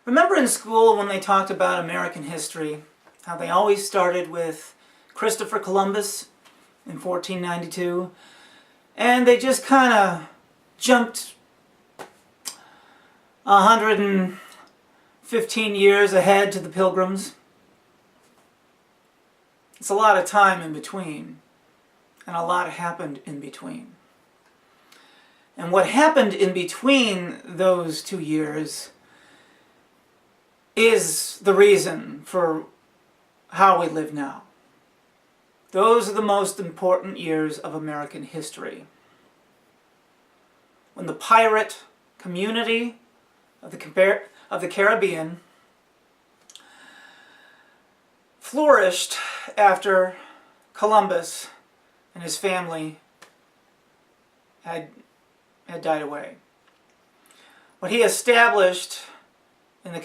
Remember in school when they talked about American history, how they always started with Christopher Columbus in 1492, and they just kind of jumped 115 years ahead to the Pilgrims? It's a lot of time in between, and a lot happened in between. And what happened in between those 2 years is the reason for how we live now. Those are the most important years of American history. When the pirate community of the Caribbean flourished after Columbus and his family had died away. What he established in the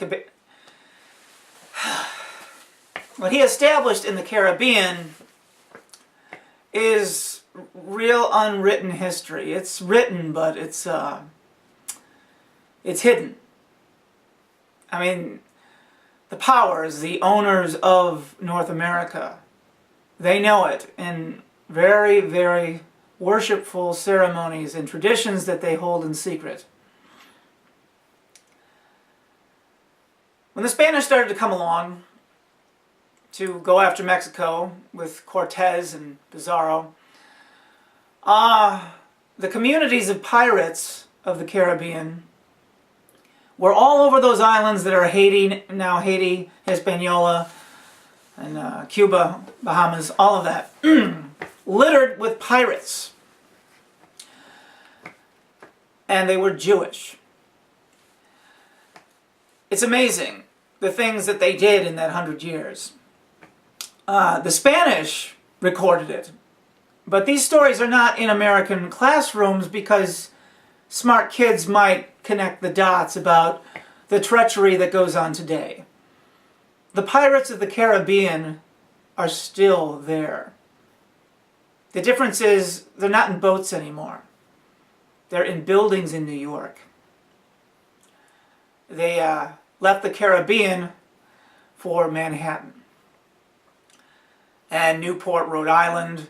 Caribbean is real unwritten history. It's written, but it's hidden. I mean, the powers, the owners of North America, they know it in very, very worshipful ceremonies and traditions that they hold in secret. When the Spanish started to come along to go after Mexico with Cortez and Pizarro, the communities of pirates of the Caribbean were all over those islands that are Haiti, now Haiti, Hispaniola, and Cuba, Bahamas, all of that, littered with pirates. And they were Jewish. It's amazing the things that they did in that 100 years. The Spanish recorded it, but these stories are not in American classrooms because smart kids might connect the dots about the treachery that goes on today. The pirates of the Caribbean are still there. The difference is they're not in boats anymore. They're in buildings in New York. They left the Caribbean for Manhattan and Newport, Rhode Island,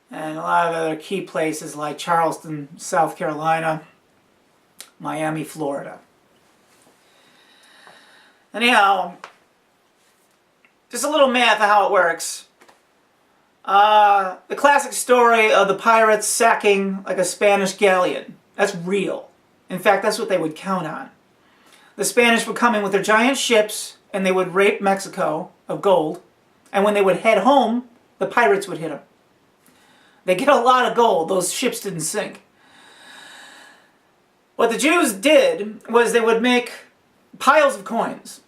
and a lot of other key places like Charleston, South Carolina, Miami, Florida. Anyhow, just a little math of how it works. The classic story of the pirates sacking like a Spanish galleon, that's real. In fact, that's what they would count on. The Spanish would come in with their giant ships and they would rape Mexico of gold, and when they would head home, the pirates would hit them. They get a lot of gold. Those ships didn't sink. What the Jews did was they would make piles of coins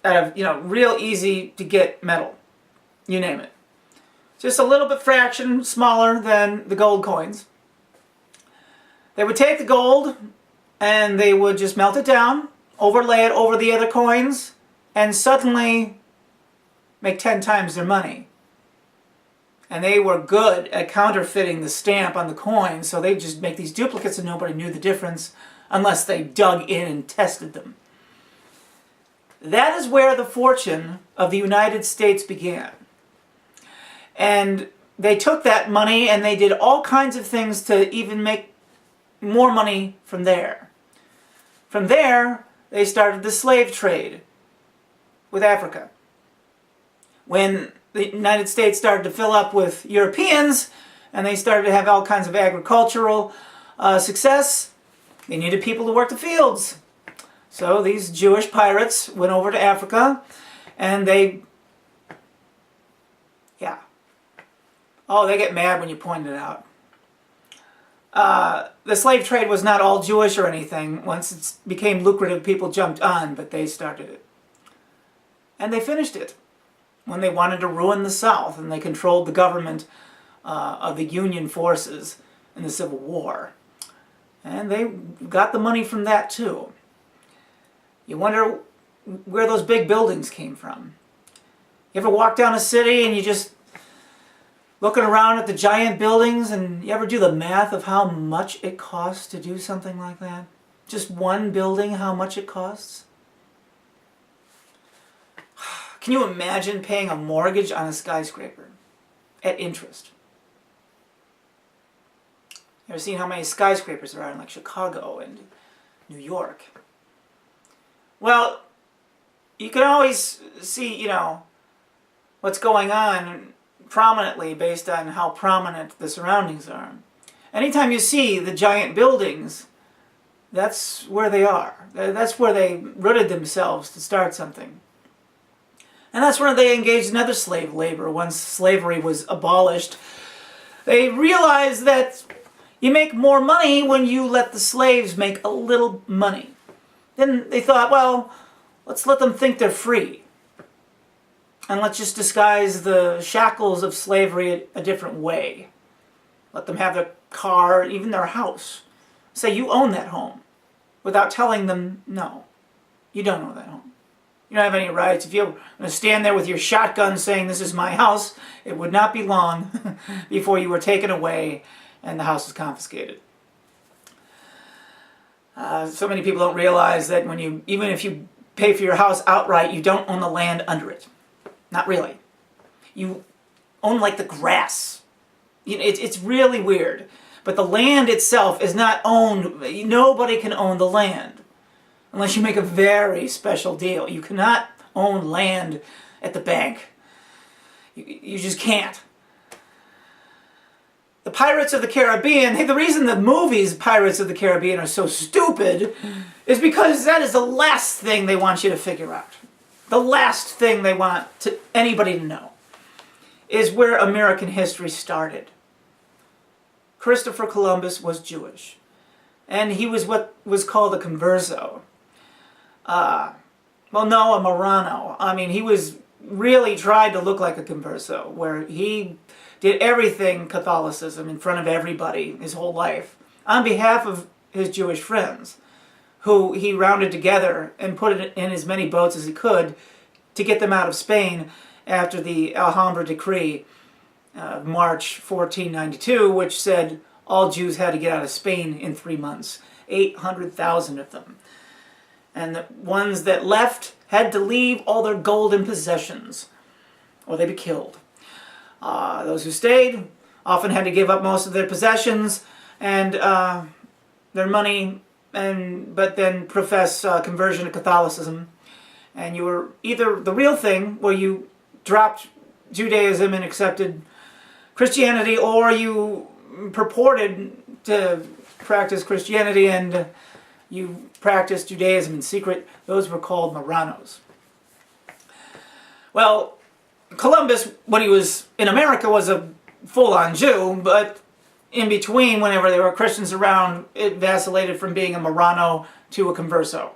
out of, real easy to get metal. You name it. Just a little bit fraction smaller than the gold coins. They would take the gold and they would just melt it down, overlay it over the other coins, and suddenly make 10 times their money. And they were good at counterfeiting the stamp on the coin, so they just make these duplicates and nobody knew the difference unless they dug in and tested them. That is where the fortune of the United States began. And they took that money and they did all kinds of things to even make more money from there. From there, they started the slave trade with Africa. When the United States started to fill up with Europeans and they started to have all kinds of agricultural success, they needed people to work the fields. So these Jewish pirates went over to Africa and they get mad when you point it out. The slave trade was not all Jewish or anything. Once it became lucrative, people jumped on, but they started it. And they finished it when they wanted to ruin the South and they controlled the government of the Union forces in the Civil War. And they got the money from that too. You wonder where those big buildings came from. You ever walk down a city and you just looking around at the giant buildings, and you ever do the math of how much it costs to do something like that? Just one building, how much it costs? Can you imagine paying a mortgage on a skyscraper at interest? You ever seen how many skyscrapers there are in like Chicago and New York? Well, you can always see, what's going on prominently based on how prominent the surroundings are. Anytime you see the giant buildings, that's where they are. That's where they rooted themselves to start something. And that's where they engaged in other slave labor. Once slavery was abolished, they realized that you make more money when you let the slaves make a little money. Then they thought, well, let's let them think they're free. And let's just disguise the shackles of slavery a different way. Let them have their car, even their house. Say you own that home, without telling them, no, you don't own that home. You don't have any rights. If you're going to stand there with your shotgun saying this is my house, it would not be long before you were taken away and the house was confiscated. So many people don't realize that even if you pay for your house outright, you don't own the land under it. Not really. You own like the grass. It's really weird. But the land itself is not owned. Nobody can own the land unless you make a very special deal. You cannot own land at the bank. You just can't. The Pirates of the Caribbean, the reason the movies Pirates of the Caribbean are so stupid is because that is the last thing they want you to figure out. The last thing they want anybody to know is where American history started. Christopher Columbus was Jewish, and he was what was called a converso. A Marrano. He was really tried to look like a converso, where he did everything Catholicism in front of everybody his whole life, on behalf of his Jewish friends, who he rounded together and put it in as many boats as he could to get them out of Spain after the Alhambra Decree of March 1492, which said all Jews had to get out of Spain in 3 months, 800,000 of them. And the ones that left had to leave all their golden possessions, or they'd be killed. Those who stayed often had to give up most of their possessions and their money, but then profess conversion to Catholicism. And you were either the real thing, where you dropped Judaism and accepted Christianity, or you purported to practice Christianity and you practiced Judaism in secret. Those were called Marranos. Well, Columbus, when he was in America, was a full-on Jew, but in between, whenever there were Christians around, it vacillated from being a Marrano to a converso.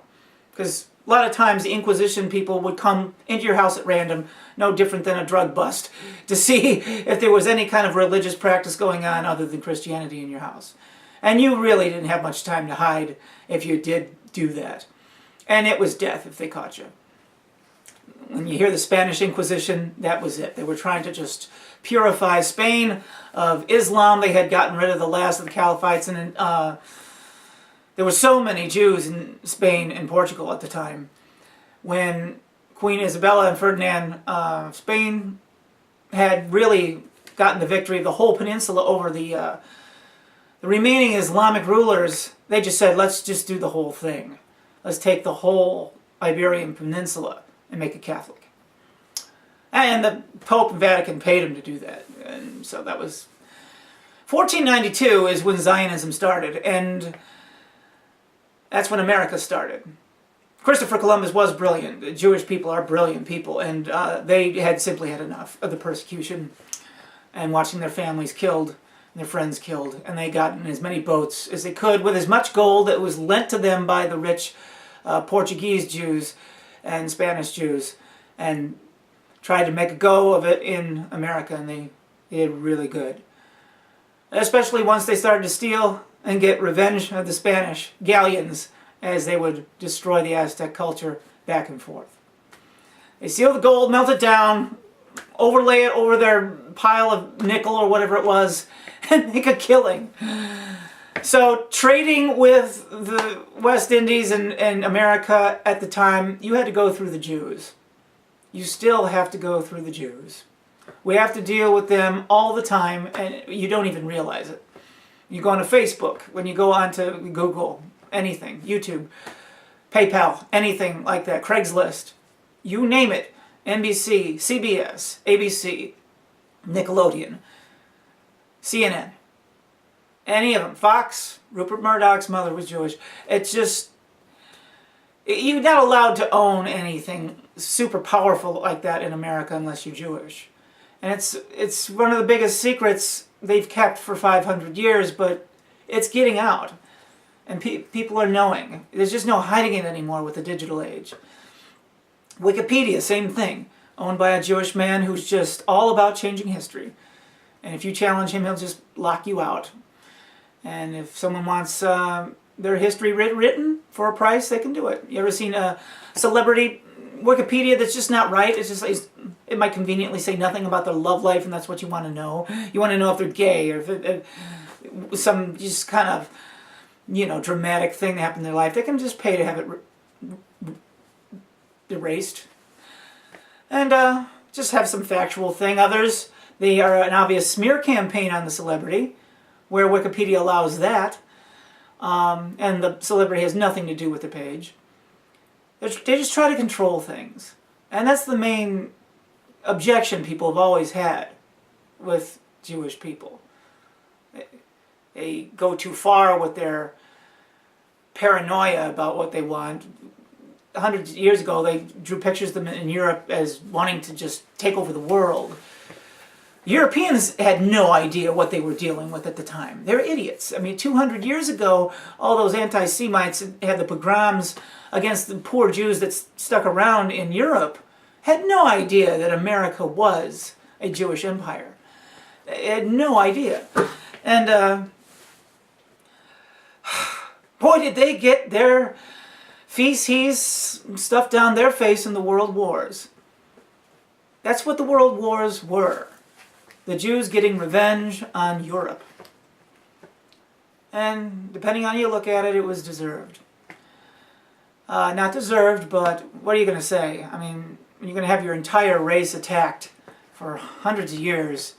Because a lot of times the Inquisition people would come into your house at random, no different than a drug bust, to see if there was any kind of religious practice going on other than Christianity in your house. And you really didn't have much time to hide if you did do that. And it was death if they caught you. When you hear the Spanish Inquisition, that was it. They were trying to just purify Spain of Islam. They had gotten rid of the last of the caliphites, and there were so many Jews in Spain and Portugal at the time. When Queen Isabella and Ferdinand of Spain had really gotten the victory of the whole peninsula over the remaining Islamic rulers, they just said, let's just do the whole thing. Let's take the whole Iberian Peninsula and make it Catholic. And the Pope and Vatican paid him to do that. And so that was 1492 is when Zionism started, and that's when America started. Christopher Columbus was brilliant. The Jewish people are brilliant people, and they had simply had enough of the persecution and watching their families killed and their friends killed, and they got in as many boats as they could with as much gold that was lent to them by the rich Portuguese Jews and Spanish Jews, and tried to make a go of it in America, and they did really good. Especially once they started to steal and get revenge of the Spanish galleons as they would destroy the Aztec culture back and forth. They steal the gold, melt it down, overlay it over their pile of nickel or whatever it was, and make a killing. So trading with the West Indies and America at the time, you had to go through the Jews. you still have to go through the Jews. We have to deal with them all the time, and you don't even realize it. You go onto Facebook, when you go onto Google, anything, YouTube, PayPal, anything like that, Craigslist, you name it, NBC, CBS, ABC, Nickelodeon, CNN, any of them, Fox, Rupert Murdoch's mother was Jewish. It's just, you're not allowed to own anything super powerful like that in America unless you're Jewish. And it's one of the biggest secrets they've kept for 500 years, but it's getting out. And people are knowing. There's just no hiding it anymore with the digital age. Wikipedia, same thing. Owned by a Jewish man who's just all about changing history. And if you challenge him, he'll just lock you out. And if someone wants their history written for a price, they can do it. You ever seen a celebrity Wikipedia that's just not right? It's just it might conveniently say nothing about their love life, and that's what you want to know. You want to know if they're gay, or if some just kind of, dramatic thing that happened in their life. They can just pay to have it erased. And just have some factual thing. Others, they are an obvious smear campaign on the celebrity, where Wikipedia allows that, and the celebrity has nothing to do with the page. They just try to control things. And that's the main objection people have always had with Jewish people. They go too far with their paranoia about what they want. Hundreds of years ago, they drew pictures of them in Europe as wanting to just take over the world. Europeans had no idea what they were dealing with at the time. They're idiots. I mean, 200 years ago, all those anti-Semites had the pogroms against the poor Jews that stuck around in Europe, had no idea that America was a Jewish empire. They had no idea. And boy, did they get their feces stuffed down their face in the world wars. That's what the world wars were. The Jews getting revenge on Europe. And depending on how you look at it, it was deserved. Not deserved, but what are you going to say? I mean, you're going to have your entire race attacked for hundreds of years,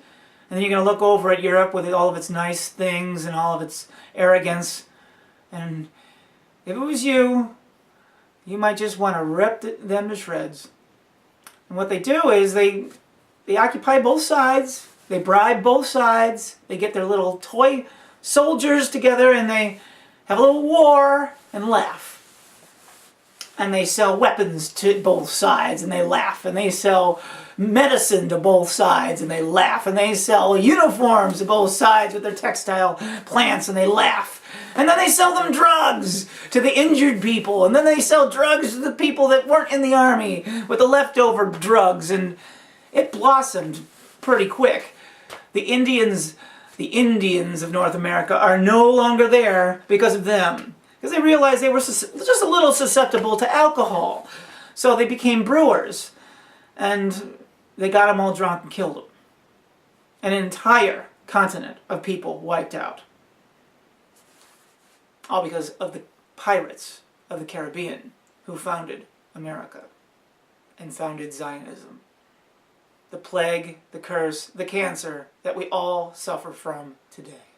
and then you're going to look over at Europe with all of its nice things and all of its arrogance, and if it was you, you might just want to rip them to shreds. And what they do is they occupy both sides, they bribe both sides, they get their little toy soldiers together and they have a little war and laugh. And they sell weapons to both sides and they laugh. And they sell medicine to both sides and they laugh. And they sell uniforms to both sides with their textile plants and they laugh. And then they sell them drugs to the injured people. And then they sell drugs to the people that weren't in the army with the leftover drugs. And it blossomed pretty quick. The Indians of North America are no longer there because of them. Because they realized they were just a little susceptible to alcohol. So they became brewers. And they got them all drunk and killed them. An entire continent of people wiped out. All because of the pirates of the Caribbean who founded America and founded Zionism. The plague, the curse, the cancer that we all suffer from today.